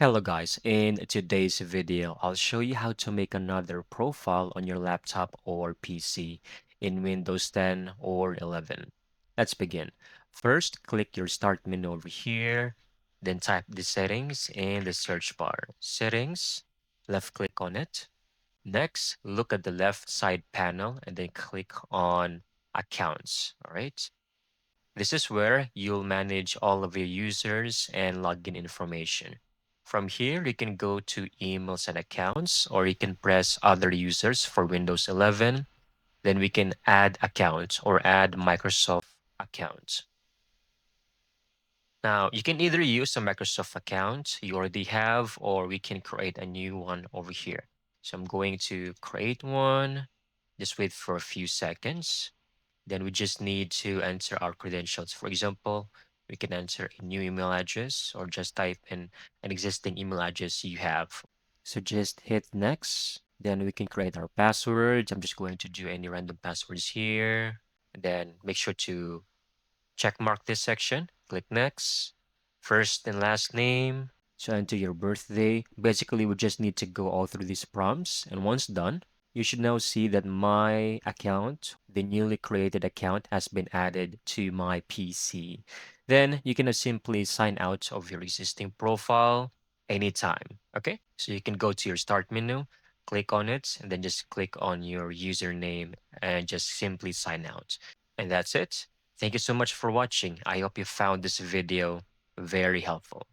Hello guys, in today's video, I'll show you how to make another profile on your laptop or PC in Windows 10 or 11. Let's begin. First, click your start menu over here, then type the settings in the search bar. Settings, left click on it. Next, look at the left side panel and then click on accounts, all right? This is where you'll manage all of your users and login information. From here, you can go to emails and accounts, or you can press other users for Windows 11. Then we can add accounts or add Microsoft accounts. Now, you can either use a Microsoft account you already have, or we can create a new one over here. So I'm going to create one. Just wait for a few seconds. Then we just need to enter our credentials. For example, we can enter a new email address or just type in an existing email address you have. So just hit next. Then we can create our passwords. I'm just going to do any random passwords here. And then make sure to check mark this section. Click next. First and last name. So enter your birthday. Basically, we just need to go all through these prompts. And once done, you should now see that my account, the newly created account, has been added to my PC. Then you can simply sign out of your existing profile anytime. Okay, so you can go to your start menu, click on it, and then just click on your username and just simply sign out. And that's it. Thank you so much for watching. I hope you found this video very helpful.